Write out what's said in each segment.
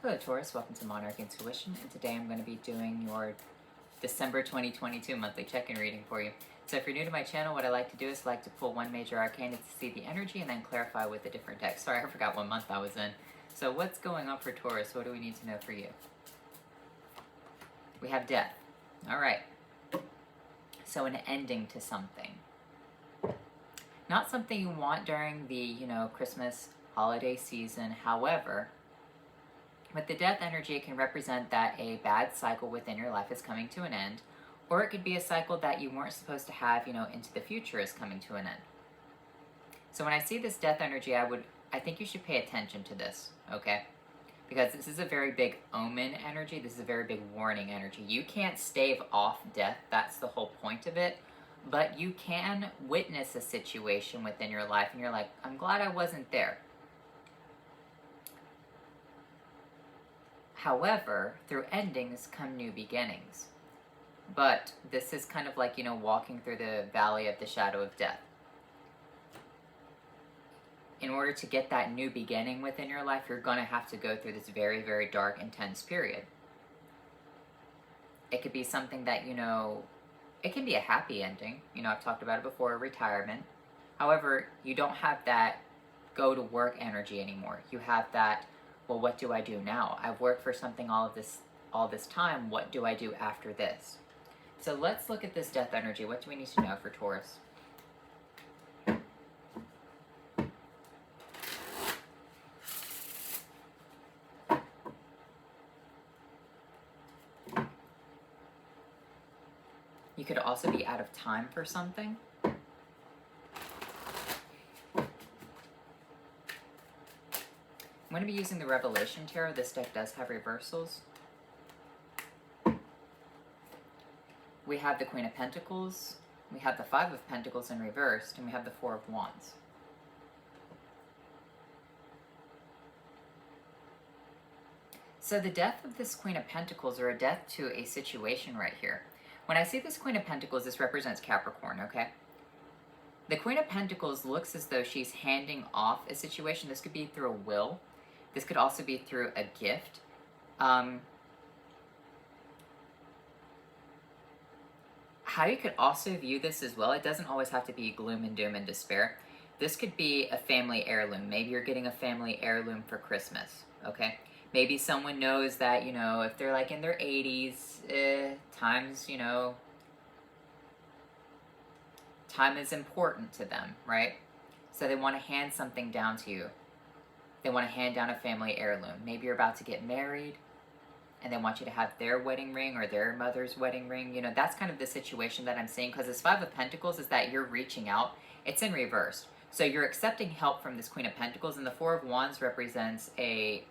Hello Taurus, welcome to Monarch Intuition, and today I'm going to be doing your December 2022 monthly check-in reading for you. So if you're new to my channel, what I like to do is I like to pull one major arcana to see the energy and then clarify with the different decks. Sorry, I forgot what month I was in. So what's going on for Taurus? What do we need to know for you? We have death. Alright. So an ending to something. Not something you want during the, Christmas holiday season. However, with the death energy, it can represent that a bad cycle within your life is coming to an end, or it could be a cycle that you weren't supposed to have, into the future is coming to an end. So when I see this death energy, I think you should pay attention to this, okay? Because this is a very big omen energy. This is a very big warning energy. You can't stave off death. That's the whole point of it. But you can witness a situation within your life, and you're like, I'm glad I wasn't there. However, through endings come new beginnings. But this is kind of like, walking through the valley of the shadow of death. In order to get that new beginning within your life, you're going to have to go through this very, very dark, intense period. It could be something that, it can be a happy ending. I've talked about it before, retirement. However, you don't have that go to work energy anymore. You have that, well, what do I do now? I've worked for something all this time. What do I do after this? So let's look at this death energy. What do we need to know for Taurus? You could also be out of time for something. I'm going to be using the Revelation Tarot. This deck does have reversals. We have the Queen of Pentacles, we have the Five of Pentacles in reversed, and we have the Four of Wands. So the death of this Queen of Pentacles, or a death to a situation right here. When I see this Queen of Pentacles, this represents Capricorn, okay? The Queen of Pentacles looks as though she's handing off a situation. This could be through a will. This could also be through a gift. How you could also view this as well, it doesn't always have to be gloom and doom and despair. This could be a family heirloom. Maybe you're getting a family heirloom for Christmas, okay? Maybe someone knows that, if they're like in their 80s, time is important to them, right? So they want to hand something down to you. They want to hand down a family heirloom. Maybe you're about to get married and they want you to have their wedding ring or their mother's wedding ring. That's kind of the situation that I'm seeing, because this Five of Pentacles is that you're reaching out. It's in reverse. So you're accepting help from this Queen of Pentacles, and the Four of Wands represents a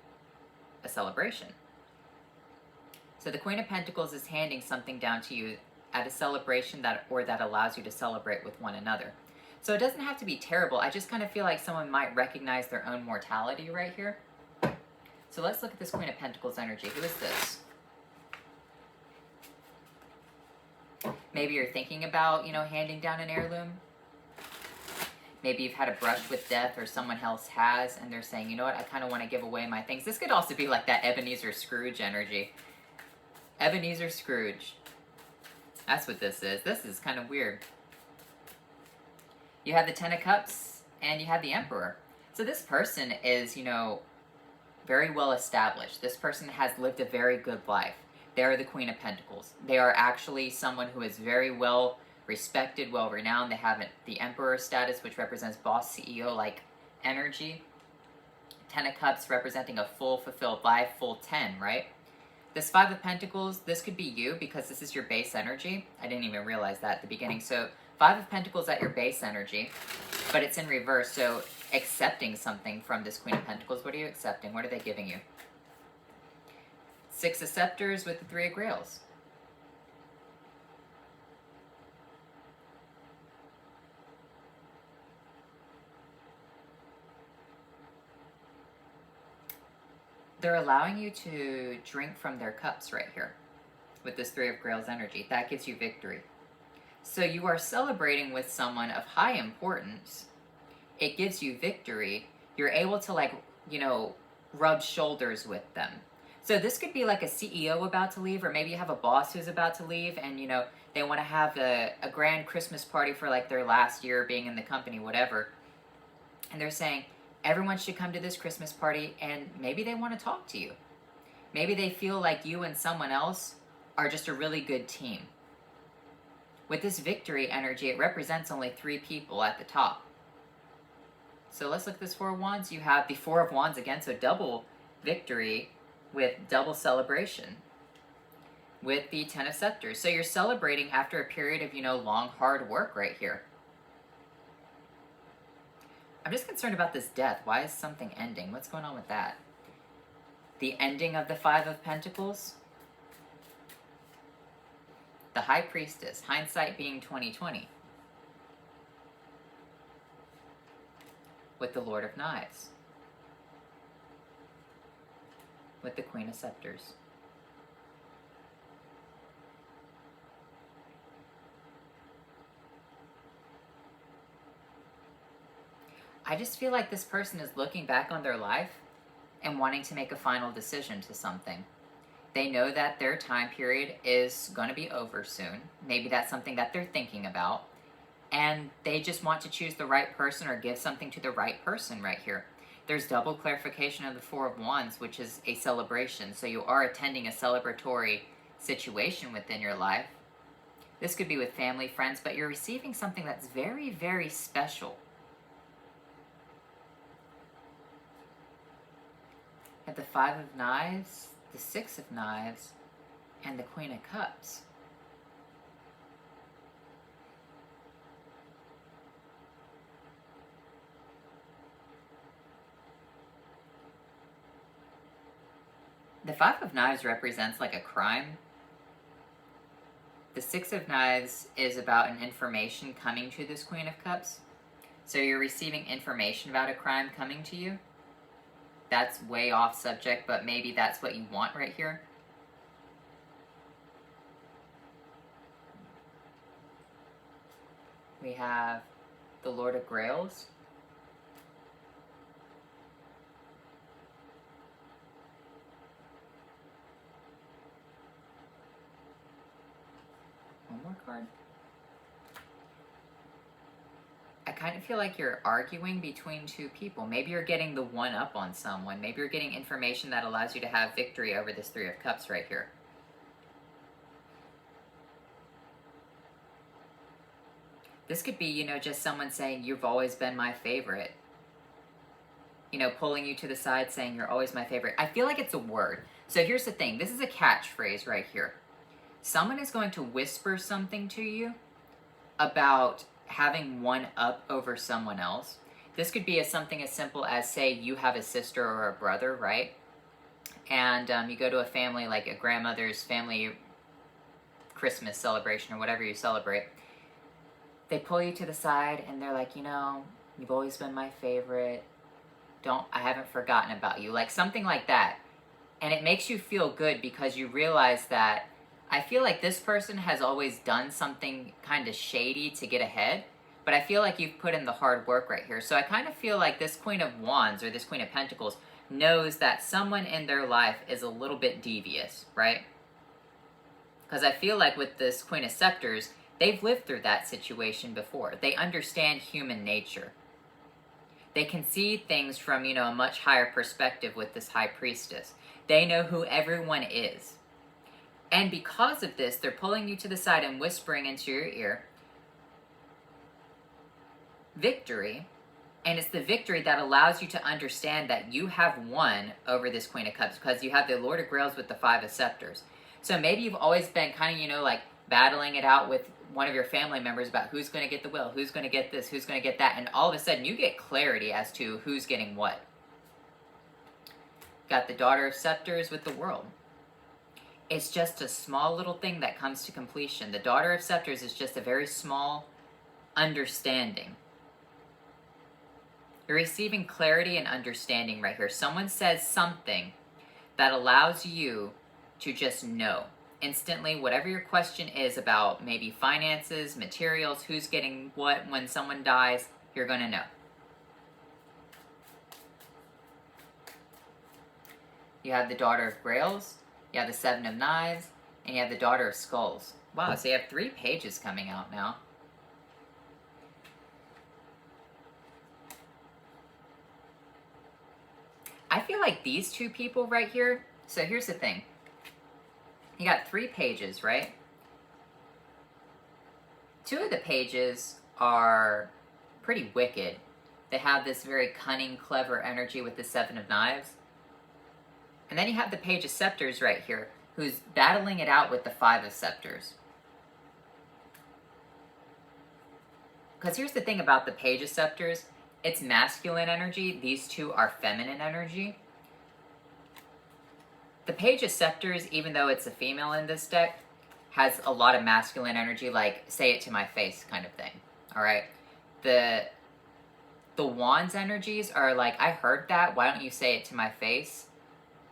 celebration. So the Queen of Pentacles is handing something down to you at a celebration that allows you to celebrate with one another. So it doesn't have to be terrible. I just kind of feel like someone might recognize their own mortality right here. So let's look at this Queen of Pentacles energy. Who is this? Maybe you're thinking about, handing down an heirloom. Maybe you've had a brush with death, or someone else has, and they're saying, you know what, I kind of want to give away my things. This could also be like that Ebenezer Scrooge energy. Ebenezer Scrooge. That's what this is. This is kind of weird. You have the Ten of Cups, and you have the Emperor. So this person is, very well established. This person has lived a very good life. They are the Queen of Pentacles. They are actually someone who is very well respected, well renowned. They have the Emperor status, which represents boss CEO-like energy. Ten of Cups representing a full fulfilled life, full 10, right? This Five of Pentacles, this could be you, because this is your base energy. I didn't even realize that at the beginning. So Five of Pentacles at your base energy, but it's in reverse. So accepting something from this Queen of Pentacles. What are you accepting? What are they giving you? Six of Scepters with the Three of Grails. They're allowing you to drink from their cups right here with this Three of Grails energy. That gives you victory. So you are celebrating with someone of high importance. It gives you victory. You're able to, rub shoulders with them. So this could be like a CEO about to leave, or maybe you have a boss who's about to leave, and they want to have a grand Christmas party for like their last year being in the company, whatever. And they're saying everyone should come to this Christmas party, and maybe they want to talk to you. Maybe they feel like you and someone else are just a really good team. With this victory energy, it represents only 3 people at the top. So let's look at this 4 of Wands. You have the 4 of Wands again, so double victory with double celebration with the 10 of Scepters. So you're celebrating after a period of, long, hard work right here. I'm just concerned about this death. Why is something ending? What's going on with that? The ending of the 5 of Pentacles. The High Priestess. Hindsight being 20/20. With the Lord of Knives. With the Queen of Scepters. I just feel like this person is looking back on their life and wanting to make a final decision to something. They know that their time period is going to be over soon. Maybe that's something that they're thinking about. And they just want to choose the right person or give something to the right person right here. There's double clarification of the 4 of Wands, which is a celebration. So you are attending a celebratory situation within your life. This could be with family, friends, but you're receiving something that's very, very special. At the 5 of Knives, the 6 of Knives, and the Queen of Cups. The 5 of Knives represents like a crime. The 6 of Knives is about an information coming to this Queen of Cups. So you're receiving information about a crime coming to you. That's way off subject, but maybe that's what you want right here. We have the Lord of Grails. One more card. I kind of feel like you're arguing between 2 people. Maybe you're getting the one up on someone. Maybe you're getting information that allows you to have victory over this 3 of Cups right here. This could be, just someone saying, you've always been my favorite. Pulling you to the side saying, you're always my favorite. I feel like it's a word. So here's the thing. This is a catchphrase right here. Someone is going to whisper something to you about having one up over someone else. This could be something as simple as, say, you have a sister or a brother, right? And you go to a family, like a grandmother's family Christmas celebration or whatever you celebrate. They pull you to the side and they're like, you've always been my favorite. I haven't forgotten about you. Like something like that. And it makes you feel good because you realize that I feel like this person has always done something kind of shady to get ahead, but I feel like you've put in the hard work right here. So I kind of feel like this Queen of Wands or this Queen of Pentacles knows that someone in their life is a little bit devious, right? Because I feel like with this Queen of Scepters, they've lived through that situation before. They understand human nature. They can see things from, a much higher perspective with this High Priestess. They know who everyone is. And because of this, they're pulling you to the side and whispering into your ear, victory. And it's the victory that allows you to understand that you have won over this Queen of Cups because you have the Lord of Grails with the 5 of Scepters. So maybe you've always been kind of, like battling it out with one of your family members about who's going to get the will, who's going to get this, who's going to get that. And all of a sudden you get clarity as to who's getting what. Got the Daughter of Scepters with the World. It's just a small little thing that comes to completion. The Daughter of Scepters is just a very small understanding. You're receiving clarity and understanding right here. Someone says something that allows you to just know. Instantly, whatever your question is about maybe finances, materials, who's getting what when someone dies, you're going to know. You have the Daughter of Grails, you have the Seven of Knives, and you have the Daughter of Skulls. Wow, so you have 3 pages coming out now. I feel like these 2 people right here, so here's the thing. You got 3 pages, right? 2 of the pages are pretty wicked. They have this very cunning, clever energy with the Seven of Knives. And then you have the Page of Scepters right here, who's battling it out with the Five of Scepters. Because here's the thing about the Page of Scepters. It's masculine energy. These 2 are feminine energy. The Page of Scepters, even though it's a female in this deck, has a lot of masculine energy, like, say it to my face kind of thing. Alright? The Wands energies are like, I heard that, why don't you say it to my face?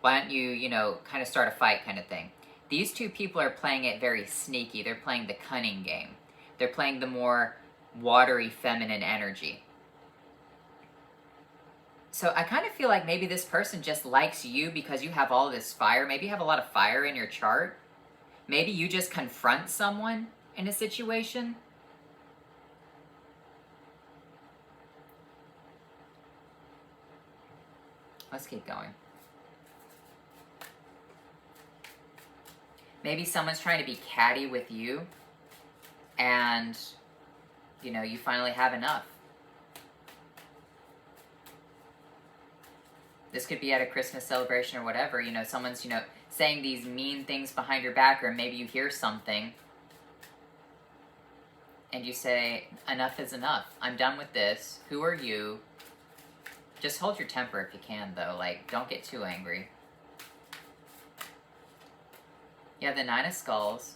Why don't you, you know, kind of start a fight kind of thing. These 2 people are playing it very sneaky. They're playing the cunning game. They're playing the more watery feminine energy. So I kind of feel like maybe this person just likes you because you have all this fire. Maybe you have a lot of fire in your chart. Maybe you just confront someone in a situation. Let's keep going. Maybe someone's trying to be catty with you, and, you know, you finally have enough. This could be at a Christmas celebration or whatever. You know, someone's, you know, saying these mean things behind your back, or maybe you hear something, and you say, enough is enough. I'm done with this. Who are you? Just hold your temper if you can, though. Like, don't get too angry. You have the Nine of Skulls,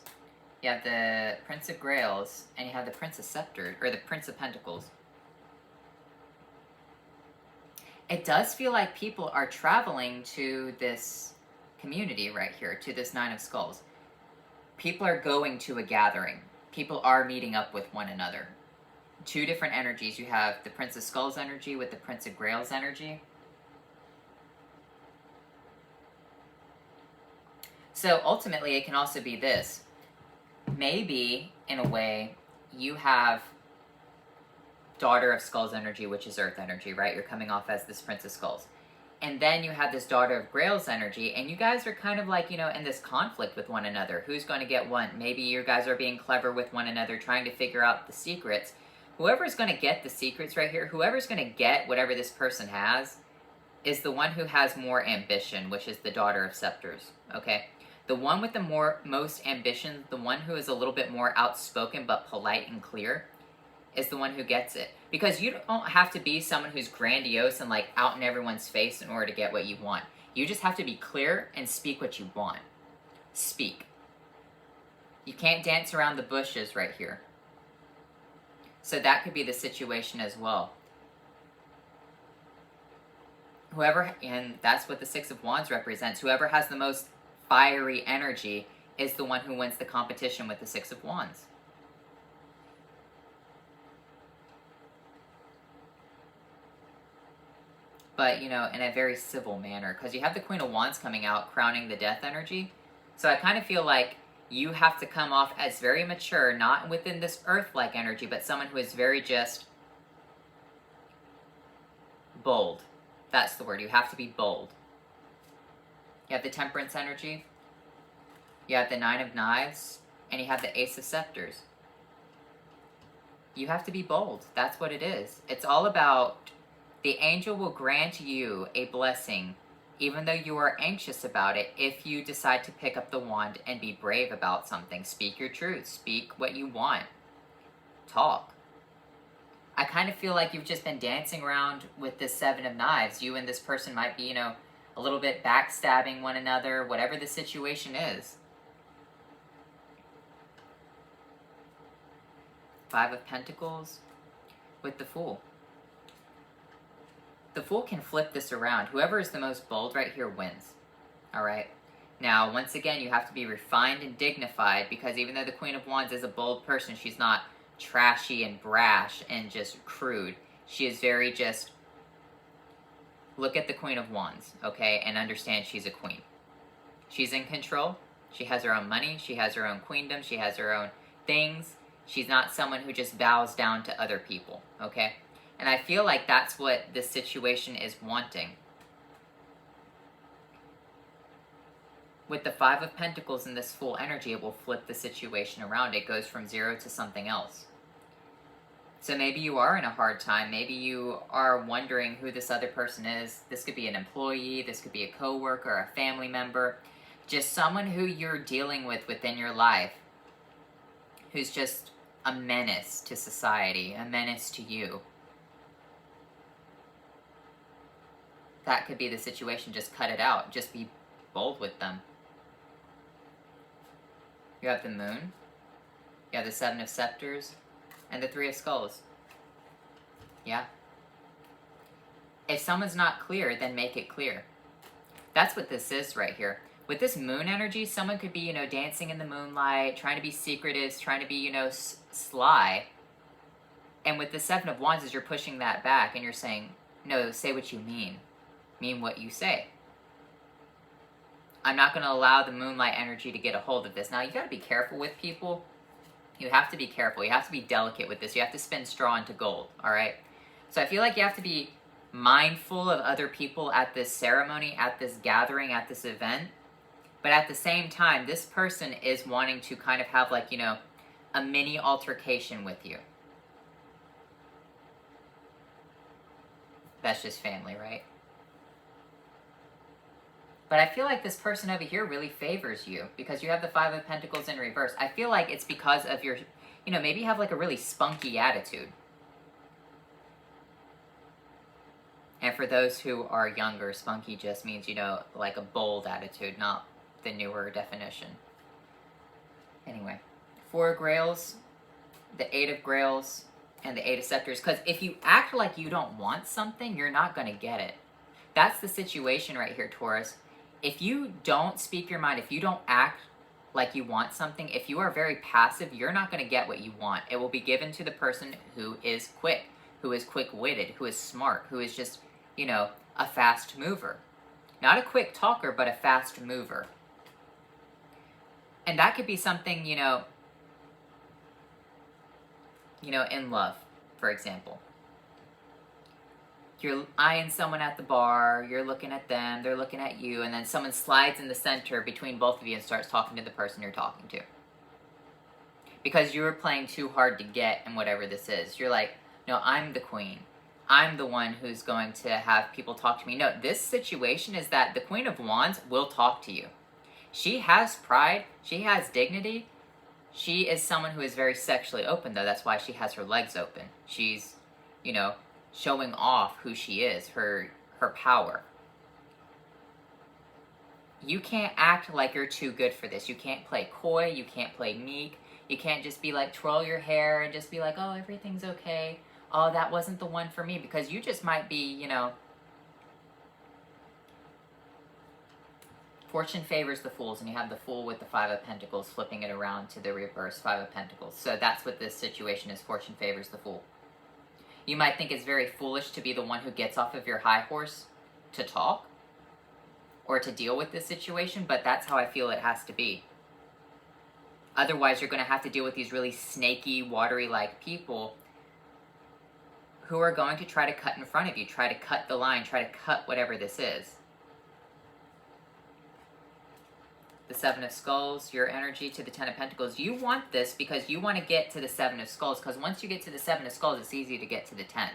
you have the Prince of Grails, and you have the Prince of Scepters, or the Prince of Pentacles. It does feel like people are traveling to this community right here, to this Nine of Skulls. People are going to a gathering. People are meeting up with one another. 2 different energies. You have the Prince of Skulls energy with the Prince of Grails energy. So ultimately, it can also be this. Maybe, in a way, you have Daughter of Skulls energy, which is Earth energy, right? You're coming off as this Prince of Skulls. And then you have this Daughter of Grails energy, and you guys are kind of like, you know, in this conflict with one another. Who's going to get one? Maybe you guys are being clever with one another, trying to figure out the secrets. Whoever's going to get the secrets right here, whoever's going to get whatever this person has, is the one who has more ambition, which is the Daughter of Scepters, okay? The one with the most ambition, the one who is a little bit more outspoken but polite and clear, is the one who gets it. Because you don't have to be someone who's grandiose and like out in everyone's face in order to get what you want. You just have to be clear and speak what you want. Speak. You can't dance around the bushes right here. So that could be the situation as well. Whoever, and that's what the Six of Wands represents, whoever has the most fiery energy is the one who wins the competition with the Six of Wands. But, you know, in a very civil manner. Because you have the Queen of Wands coming out, crowning the death energy. So I kind of feel like you have to come off as very mature, not within this earth-like energy, but someone who is very just bold. That's the word. You have to be bold. You have the Temperance energy. You have the Nine of Knives. And you have the Ace of Scepters. You have to be bold. That's what it is. It's all about the angel will grant you a blessing, even though you are anxious about it, if you decide to pick up the wand and be brave about something. Speak your truth. Speak what you want. Talk. I kind of feel like you've just been dancing around with this Seven of Knives. You and this person might be, you know, a little bit backstabbing one another, whatever the situation is. Five of Pentacles with the Fool. The Fool can flip this around. Whoever is the most bold right here wins. Alright? Now, once again, you have to be refined and dignified, because even though the Queen of Wands is a bold person, she's not trashy and brash and just crude. She is very just look at the Queen of Wands, okay, and understand she's a queen. She's in control. She has her own money. She has her own queendom. She has her own things. She's not someone who just bows down to other people, okay? And I feel like that's what this situation is wanting. With the Five of Pentacles in this full energy, it will flip the situation around. It goes from 0 to something else. So maybe you are in a hard time. Maybe you are wondering who this other person is. This could be an employee. This could be a coworker, a family member. Just someone who you're dealing with within your life who's just a menace to society, a menace to you. That could be the situation. Just cut it out. Just be bold with them. You have the Moon. You have the Seven of Scepters. And the Three of Skulls. Yeah. If someone's not clear, then make it clear. That's what this is right here. With this Moon energy, someone could be, dancing in the moonlight, trying to be secretive, trying to be, sly. And with the Seven of Wands, you're pushing that back and you're saying, no, say what you mean. Mean what you say. I'm not going to allow the moonlight energy to get a hold of this. Now, you got to be careful with people. You have to be careful. You have to be delicate with this. You have to spin straw into gold, all right? So I feel like you have to be mindful of other people at this ceremony, at this gathering, at this event. But at the same time, this person is wanting to kind of have like, a mini altercation with you. That's just family, right? But I feel like this person over here really favors you because you have the Five of Pentacles in reverse. I feel like it's because of your, maybe you have like a really spunky attitude. And for those who are younger, spunky just means, like a bold attitude, not the newer definition. Anyway, Four of Grails, the Eight of Grails, and the Eight of Scepters. Because if you act like you don't want something, you're not going to get it. That's the situation right here, Taurus. If you don't speak your mind, if you don't act like you want something, if you are very passive, you're not going to get what you want. It will be given to the person who is quick, who is quick-witted, who is smart, who is just, a fast mover. Not a quick talker, but a fast mover. And that could be something, in love, for example. You're eyeing someone at the bar, you're looking at them, they're looking at you, and then someone slides in the center between both of you and starts talking to the person you're talking to. Because you were playing too hard to get in whatever this is. You're like, no, I'm the queen. I'm the one who's going to have people talk to me. No, this situation is that the Queen of Wands will talk to you. She has pride. She has dignity. She is someone who is very sexually open, though. That's why she has her legs open. She's, showing off who she is, her power. You can't act like you're too good for this. You can't play coy. You can't play meek. You can't just be like, twirl your hair and just be like, oh, everything's okay. Oh, that wasn't the one for me. Because you just might be, Fortune favors the fools, and you have the Fool with the Five of Pentacles flipping it around to the reverse Five of Pentacles. So that's what this situation is. Fortune favors the Fool. You might think it's very foolish to be the one who gets off of your high horse to talk or to deal with this situation, but that's how I feel it has to be. Otherwise, you're going to have to deal with these really snaky, watery-like people who are going to try to cut in front of you, try to cut the line, try to cut whatever this is. The Seven of Skulls, your energy to the Ten of Pentacles. You want this because you want to get to the Seven of Skulls, because once you get to the Seven of Skulls, it's easy to get to the 10.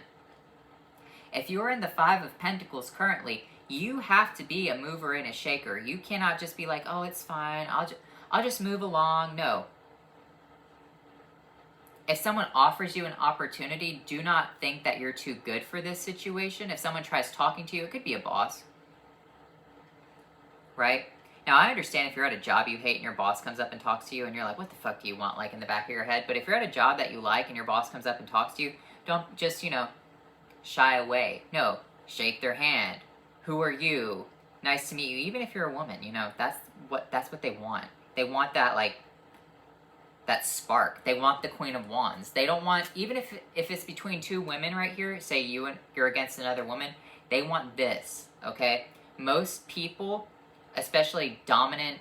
If you're in the Five of Pentacles currently, you have to be a mover and a shaker. You cannot just be like, oh, it's fine, I'll just move along. No. If someone offers you an opportunity, do not think that you're too good for this situation. If someone tries talking to you, it could be a boss. Right? Now, I understand if you're at a job you hate and your boss comes up and talks to you and you're like, what the fuck do you want, like in the back of your head? But if you're at a job that you like and your boss comes up and talks to you, don't just, shy away. No, shake their hand. Who are you? Nice to meet you. Even if you're a woman, that's what they want. They want that, that spark. They want the Queen of Wands. They don't want, even if it's between two women right here, say you're against another woman, They want this, okay? Most people, especially dominant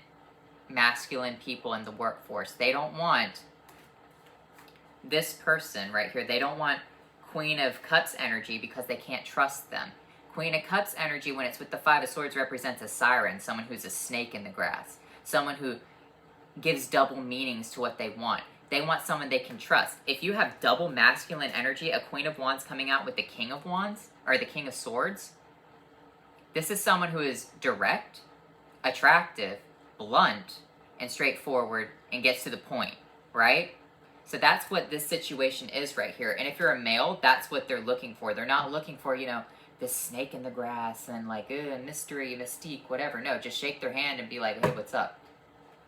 masculine people in the workforce, they don't want this person right here. They don't want Queen of Cups energy because they can't trust them. Queen of Cups energy, when it's with the Five of Swords, represents a siren, someone who's a snake in the grass, someone who gives double meanings to what they want. They want someone they can trust. If you have double masculine energy, a Queen of Wands coming out with the King of Wands, or the King of Swords, this is someone who is direct, attractive, blunt, and straightforward, and gets to the point, right? So that's what this situation is right here. And if you're a male, that's what they're looking for. They're not looking for, you know, this snake in the grass and like, mystery, mystique, whatever. No, just shake their hand and be like, hey, what's up?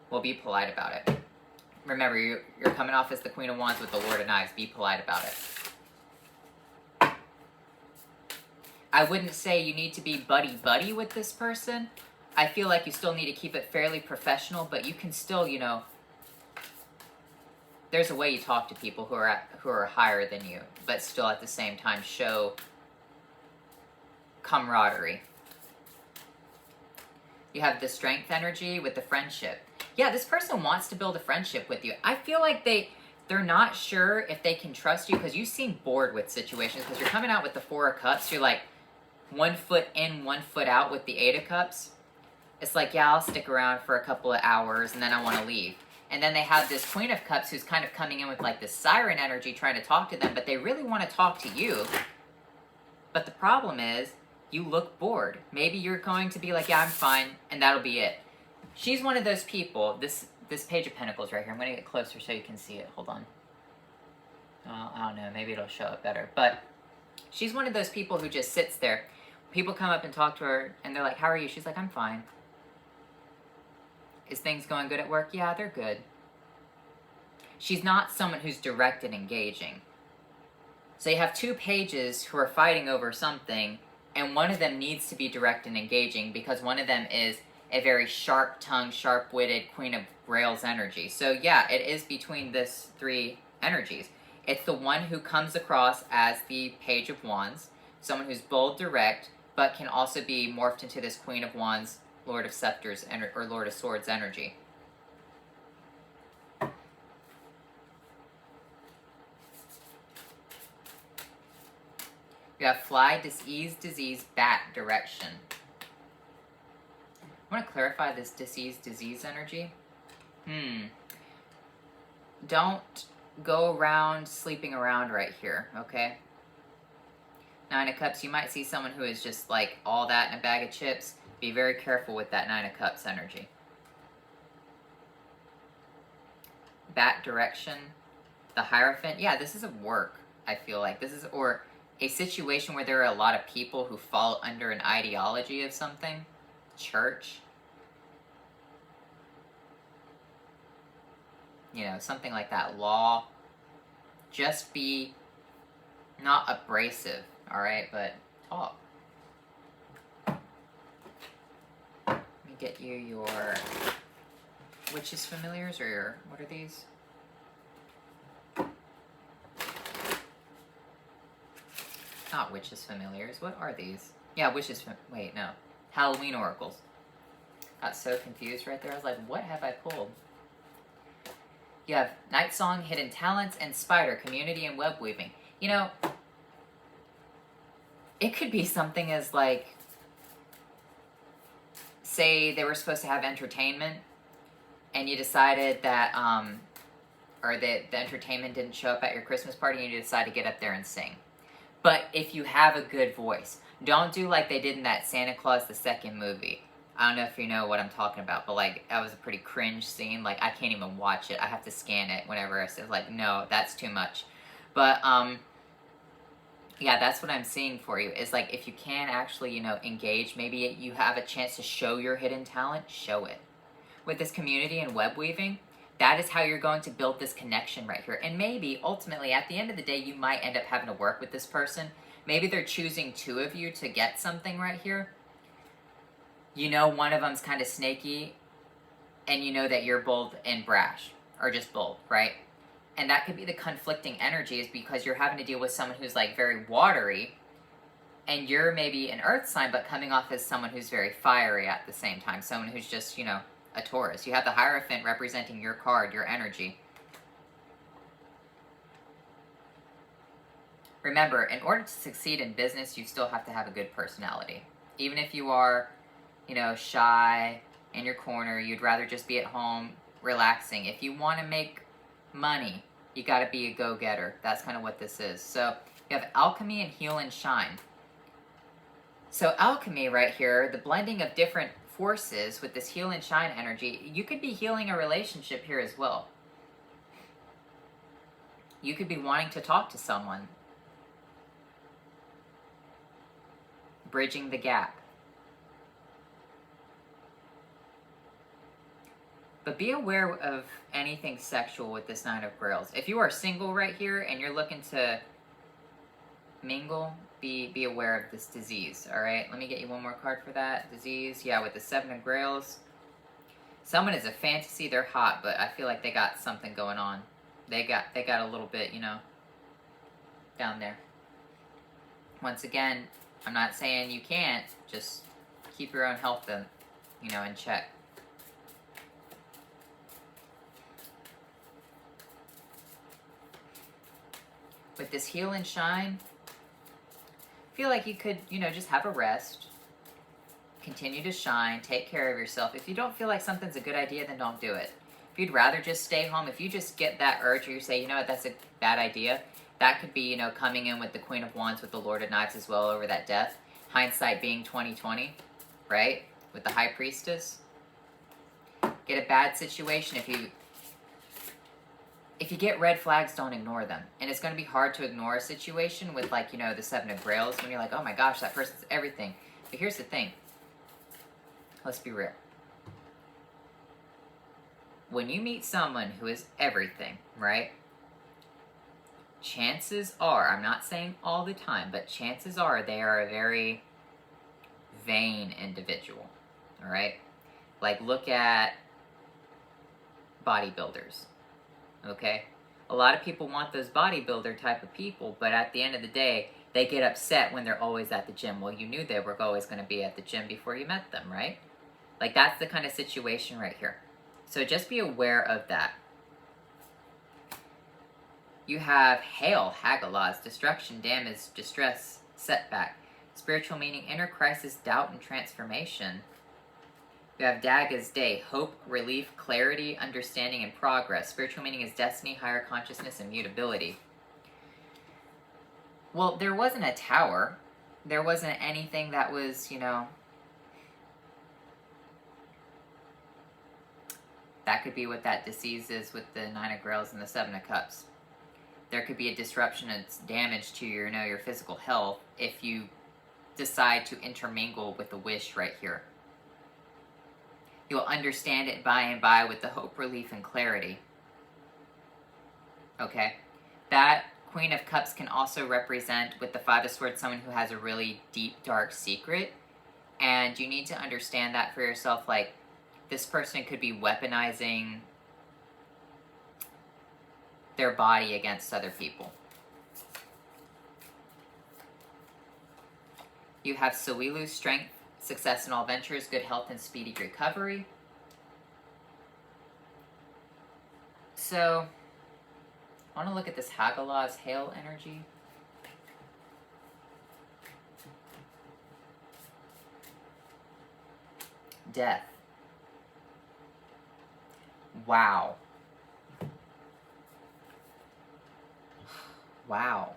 Well, be polite about it. Remember, you're coming off as the Queen of Wands with the Lord of Knives. Be polite about it. I wouldn't say you need to be buddy-buddy with this person. I feel like you still need to keep it fairly professional, but you can still, you know, there's a way you talk to people who are higher than you, but still at the same time show camaraderie. You have the Strength energy with the friendship. Yeah, this person wants to build a friendship with you. I feel like they're not sure if they can trust you because you seem bored with situations because you're coming out with the Four of Cups. You're like 1 foot in, 1 foot out with the Eight of Cups. It's like, yeah, I'll stick around for a couple of hours and then I want to leave. And then they have this Queen of Cups who's kind of coming in with like this siren energy trying to talk to them, but they really want to talk to you. But the problem is, you look bored. Maybe you're going to be like, yeah, I'm fine, and that'll be it. She's one of those people, this Page of Pentacles right here, I'm going to get closer so you can see it. Hold on. I don't know, maybe it'll show up better. But she's one of those people who just sits there. People come up and talk to her, and they're like, how are you? She's like, I'm fine. Is things going good at work? Yeah, they're good. She's not someone who's direct and engaging. So you have two pages who are fighting over something, and one of them needs to be direct and engaging because one of them is a very sharp-tongued, sharp-witted Queen of Grails energy. So yeah, it is between this three energies. It's the one who comes across as the Page of Wands, someone who's bold, direct, but can also be morphed into this Queen of Wands, Lord of Scepters, or Lord of Swords energy. You have fly, disease, bat, direction. I want to clarify this disease energy. Don't go around sleeping around right here, okay? Nine of Cups, you might see someone who is just like all that in a bag of chips. Be very careful with that Nine of Cups energy. Bat, direction, the Hierophant. Yeah, this is a work, I feel like. This is, or a situation where there are a lot of people who fall under an ideology of something. Church. You know, something like that. Law. Just be not abrasive, alright? But talk. Let me get you your Witches Familiars, or your, what are these? Not Witches Familiars. What are these? Yeah, wait, no. Halloween Oracles. Got so confused right there. I was like, what have I pulled? You have Night Song, Hidden Talents, and Spider, Community and Web Weaving. You know, it could be something as like, say they were supposed to have entertainment, and you decided that, or that the entertainment didn't show up at your Christmas party, and you decide to get up there and sing. But if you have a good voice, don't do like they did in that Santa Claus the Second movie. I don't know if you know what I'm talking about, but like, that was a pretty cringe scene. Like, I can't even watch it. I have to scan it whenever I say, like, no, that's too much. But, yeah, that's what I'm seeing for you. Is like, if you can actually, you know, engage, maybe you have a chance to show your hidden talent, show it. With this community and web weaving, that is how you're going to build this connection right here. And maybe, ultimately, at the end of the day, you might end up having to work with this person. Maybe they're choosing two of you to get something right here. You know one of them's kind of snaky, and you know that you're bold and brash, or just bold, right? And that could be the conflicting energies because you're having to deal with someone who's like very watery, And you're maybe an earth sign, but coming off as someone who's very fiery at the same time. Someone who's just, you know, a Taurus. You have the Hierophant representing your card, your energy. Remember, in order to succeed in business, you still have to have a good personality. Even if you are, you know, shy in your corner, you'd rather just be at home relaxing. If you want to make money, you got to be a go-getter. That's kind of what this is. So you have alchemy and heal and shine. So alchemy right here, the blending of different forces with this heal and shine energy, you could be healing a relationship here as well. You could be wanting to talk to someone. Bridging the gap. But be aware of anything sexual with this Nine of Grails. If you are single right here and you're looking to mingle, be aware of this disease, all right? Let me get you one more card for that. Disease, yeah, with the Seven of Grails. Someone is a fantasy, they're hot, but I feel like they got something going on. They got a little bit, you know, down there. Once again, I'm not saying you can't, just keep your own health, you know, in check. With this heal and shine, I feel like you could, you know, just have a rest, continue to shine, take care of yourself. If you don't feel like something's a good idea, then don't do it. If you'd rather just stay home, if you just get that urge or you say, you know what, that's a bad idea, that could be, you know, coming in with the Queen of Wands with the Lord of Knives as well over that death. Hindsight being 20/20, right? With the High Priestess. Get a bad situation. If you get red flags, don't ignore them. And it's going to be hard to ignore a situation with, like, you know, the Seven of Grails when you're like, oh my gosh, that person's everything. But here's the thing. Let's be real. When you meet someone who is everything, right? Chances are, I'm not saying all the time, but chances are they are a very vain individual, all right? Like, look at bodybuilders, okay? A lot of people want those bodybuilder type of people, but at the end of the day, they get upset when they're always at the gym. Well, you knew they were always going to be at the gym before you met them, right? Like, that's the kind of situation right here. So just be aware of that. You have hail, Hagalaz, destruction, damage, distress, setback. Spiritual meaning, inner crisis, doubt, and transformation. You have Dagger's day, hope, relief, clarity, understanding, and progress. Spiritual meaning is destiny, higher consciousness, and mutability. Well, there wasn't a tower. There wasn't anything that was, you know... That could be what that disease is with the Nine of Grails and the Seven of Cups. There could be a disruption and damage to your, you know, your physical health if you decide to intermingle with the wish right here. You'll understand it by and by with the hope, relief, and clarity. Okay? That Queen of Cups can also represent, with the Five of Swords, someone who has a really deep, dark secret. And you need to understand that for yourself. Like, this person could be weaponizing their body against other people. You have Sawilu, strength, success in all ventures, good health, and speedy recovery. So, I want to look at this Hagalaz hail energy. Death. Wow. Wow.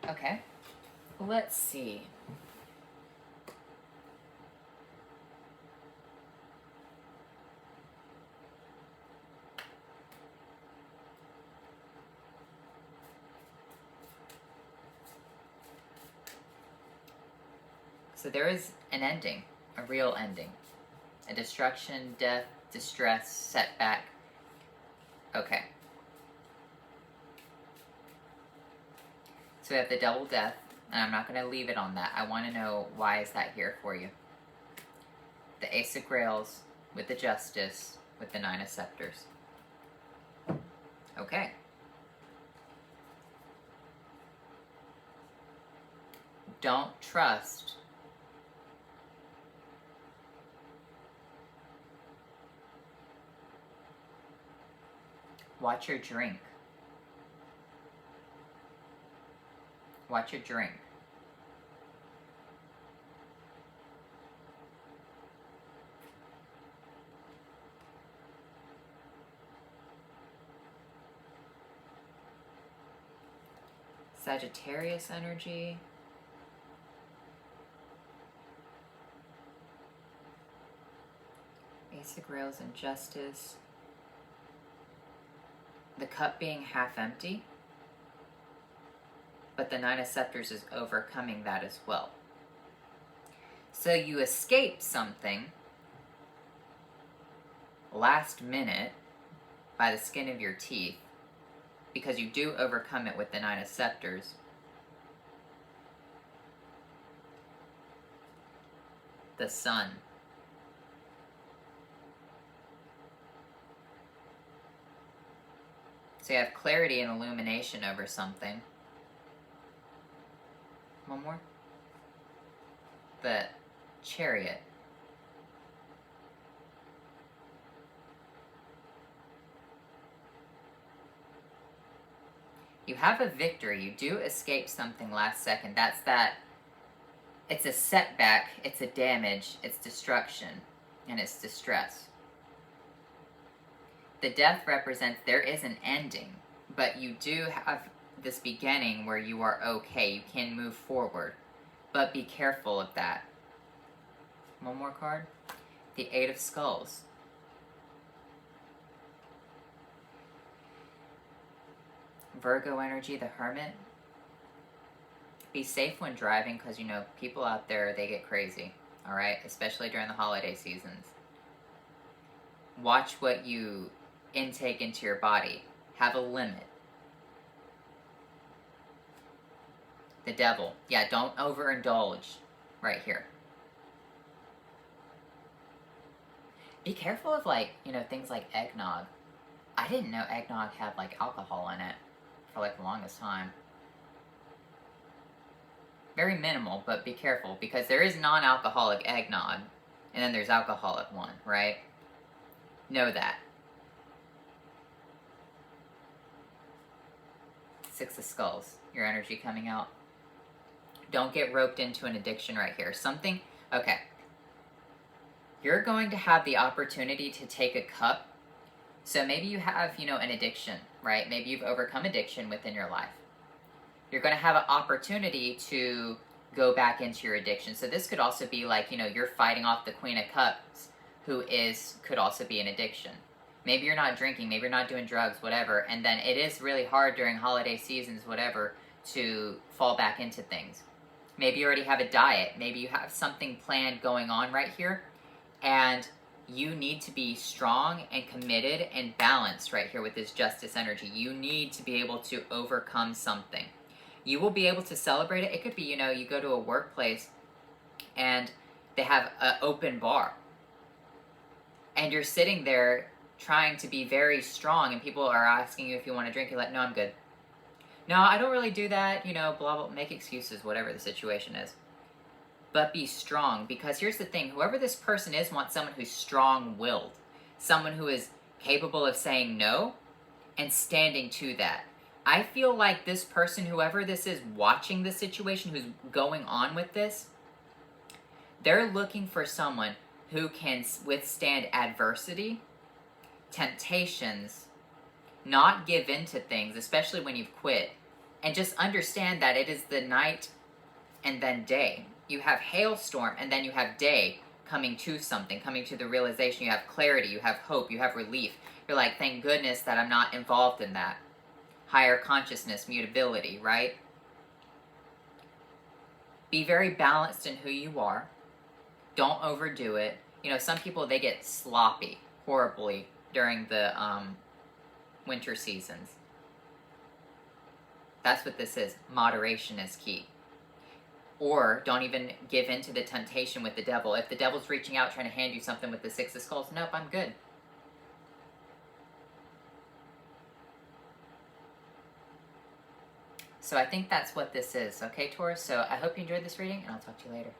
Okay. Let's see. So there is an ending, a real ending. A destruction, death, distress, setback. Okay. So we have the double death, And I'm not going to leave it on that. I want to know, why is that here for you? The Ace of Grails with the Justice with the Nine of Scepters. Okay. Don't trust watch your drink. Watch your drink. Sagittarius energy. Ace of Grails and Justice. The cup being half empty, but the Nine of Scepters is overcoming that as well. So you escape something last minute by the skin of your teeth, because you do overcome it with the Nine of Scepters. The Sun. So you have clarity and illumination over something. One more. The Chariot. You have a victory. You do escape something last second. That's that. It's a setback. It's a damage. It's destruction. And it's distress. The Death represents there is an ending, but you do have this beginning where you are okay. You can move forward, but be careful of that. One more card. The Eight of Skulls. Virgo energy, the Hermit. Be safe when driving, because, you know, people out there, they get crazy, all right? Especially during the holiday seasons. Watch what you intake into your body. Have a limit. The Devil. Yeah, don't overindulge right here. Be careful of, like, you know, things like eggnog. I didn't know eggnog had, like, alcohol in it for, like, the longest time. Very minimal, but be careful, because there is non-alcoholic eggnog, and then there's alcoholic one, right? Know that. Six of Skulls. Your energy coming out. Don't get roped into an addiction right here. Something, okay. You're going to have the opportunity to take a cup. So maybe you have, you know, an addiction, right? Maybe you've overcome addiction within your life. You're going to have an opportunity to go back into your addiction. So this could also be like, you know, you're fighting off the Queen of Cups, who could also be an addiction. Maybe you're not drinking, maybe you're not doing drugs, whatever, and then it is really hard during holiday seasons, whatever, to fall back into things. Maybe you already have a diet, maybe you have something planned going on right here, and you need to be strong and committed and balanced right here with this Justice energy. You need to be able to overcome something. You will be able to celebrate it. It could be, you know, you go to a workplace and they have an open bar, and you're sitting there trying to be very strong, and people are asking you if you want to drink. You're like, no, I'm good. No, I don't really do that, you know, blah, blah, make excuses, whatever the situation is. But be strong, because here's the thing. Whoever this person is wants someone who's strong-willed. Someone who is capable of saying no and standing to that. I feel like this person, whoever this is watching the situation, who's going on with this, they're looking for someone who can withstand adversity, temptations, not give in to things, especially when you've quit, and just understand that it is the night and then day. You have hailstorm, and then you have day coming to something, coming to the realization. You have clarity, you have hope, you have relief. You're like, thank goodness that I'm not involved in that. Higher consciousness, mutability, right? Be very balanced in who you are. Don't overdo it. You know, some people, they get sloppy horribly during the winter seasons. That's what this is. Moderation is key. Or don't even give in to the temptation with the devil. If the devil's reaching out trying to hand you something with the Six of Skulls, nope, I'm good. So I think that's what this is. Okay, Taurus? So I hope you enjoyed this reading, and I'll talk to you later.